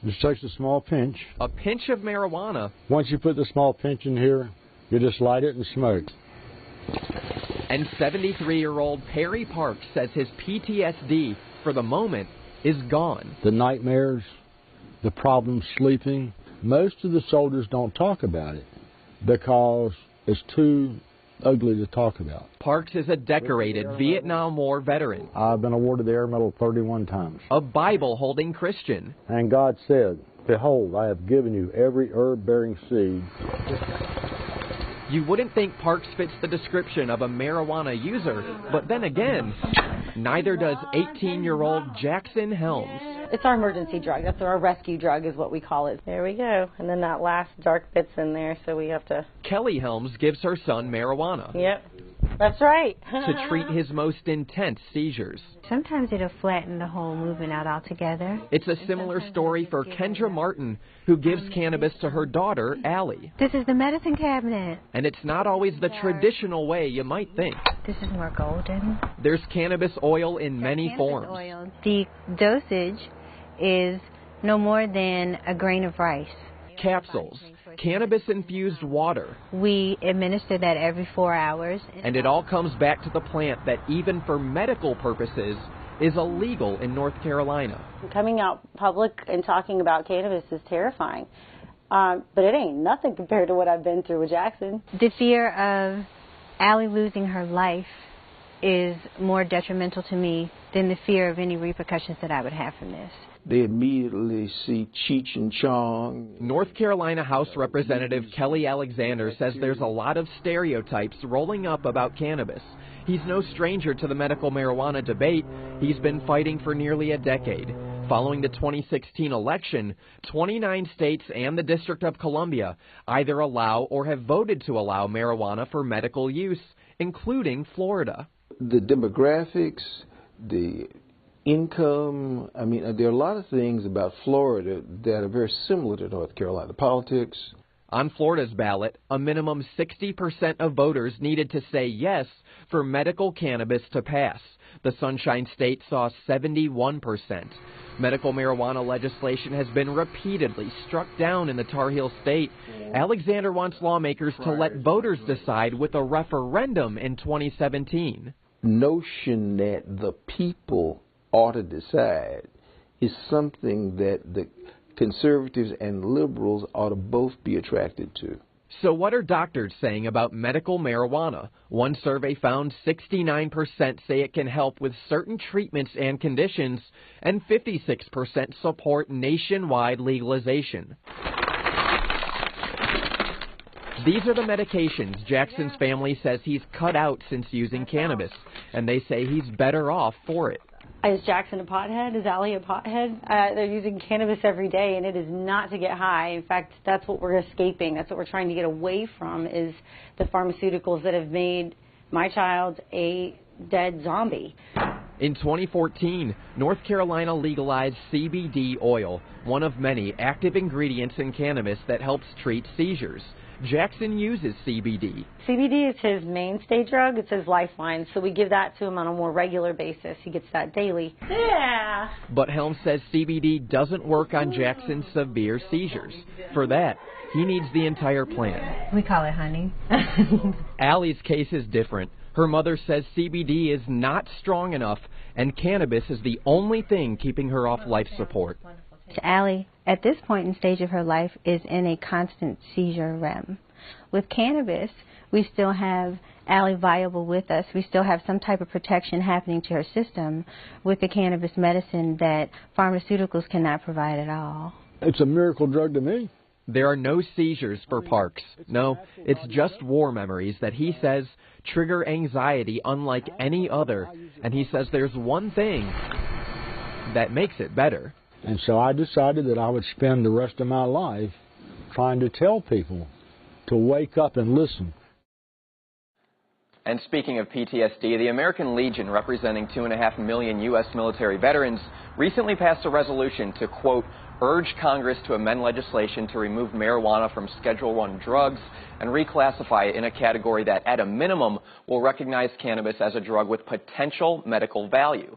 Just takes a small pinch. A pinch of marijuana. Once you put the small pinch in here, you just light it and smoke. And 73-year-old Perry Parks says his PTSD, for the moment, is gone. The nightmares, the problems sleeping, most of the soldiers don't talk about it because it's too ugly to talk about. Parks is a decorated Vietnam War veteran. I've been awarded the Air Medal 31 times. A Bible-holding Christian. And God said, "Behold, I have given you every herb-bearing seed." You wouldn't think Parks fits the description of a marijuana user, but then again, neither does 18-year-old Jackson Helms. It's our emergency drug. That's our rescue drug is what we call it. There we go. And then that last dark bit's in there, so we have to... Kelly Helms gives her son marijuana. Yep, that's right. To treat his most intense seizures. Sometimes it'll flatten the whole movement out altogether. It's a similar story for Kendra Martin, who gives cannabis to her daughter, Allie. This is the medicine cabinet. And it's not always the traditional way you might think. This is more golden. There's cannabis oil in many forms. Oil. The dosage is no more than a grain of rice. Capsules, cannabis-infused water. We administer that every 4 hours. And it all comes back to the plant that even for medical purposes is illegal in North Carolina. Coming out public and talking about cannabis is terrifying. But it ain't nothing compared to what I've been through with Jackson. The fear of Allie losing her life is more detrimental to me than the fear of any repercussions that I would have from this. They immediately see Cheech and Chong. North Carolina House Representative Kelly Alexander says there's a lot of stereotypes rolling up about cannabis. He's no stranger to the medical marijuana debate. He's been fighting for nearly a decade. Following the 2016 election, 29 states and the District of Columbia either allow or have voted to allow marijuana for medical use, including Florida. The demographics, the income, there are a lot of things about Florida that are very similar to North Carolina. The politics. On Florida's ballot, a minimum 60% of voters needed to say yes for medical cannabis to pass. The Sunshine State saw 71%. Medical marijuana legislation has been repeatedly struck down in the Tar Heel State. Alexander wants lawmakers to let voters decide with a referendum in 2017. Notion that the people ought to decide is something that the conservatives and liberals ought to both be attracted to. So what are doctors saying about medical marijuana? One survey found 69% say it can help with certain treatments and conditions, and 56% support nationwide legalization. These are the medications Jackson's family says he's cut out since using cannabis, and they say he's better off for it. Is Jackson a pothead? Is Allie a pothead? They're using cannabis every day, and it is not to get high. In fact, that's what we're escaping. That's what we're trying to get away from, is the pharmaceuticals that have made my child a dead zombie. In 2014, North Carolina legalized CBD oil, one of many active ingredients in cannabis that helps treat seizures. Jackson uses CBD. CBD is his mainstay drug. It's his lifeline, so we give that to him on a more regular basis. He gets that daily. Yeah. But Helms says CBD doesn't work on Jackson's severe seizures. For that, he needs the entire plant. We call it honey. Allie's case is different. Her mother says CBD is not strong enough, and cannabis is the only thing keeping her off life support. Allie, at this point in stage of her life, is in a constant seizure REM. With cannabis, we still have Allie viable with us. We still have some type of protection happening to her system with the cannabis medicine that pharmaceuticals cannot provide at all. It's a miracle drug to me. There are no seizures for Parks. No, it's just war memories that he says trigger anxiety unlike any other. And he says there's one thing that makes it better. And so I decided that I would spend the rest of my life trying to tell people to wake up and listen. And speaking of PTSD, the American Legion, representing 2.5 million U.S. military veterans, recently passed a resolution to, quote, urge Congress to amend legislation to remove marijuana from Schedule I drugs and reclassify it in a category that, at a minimum, will recognize cannabis as a drug with potential medical value.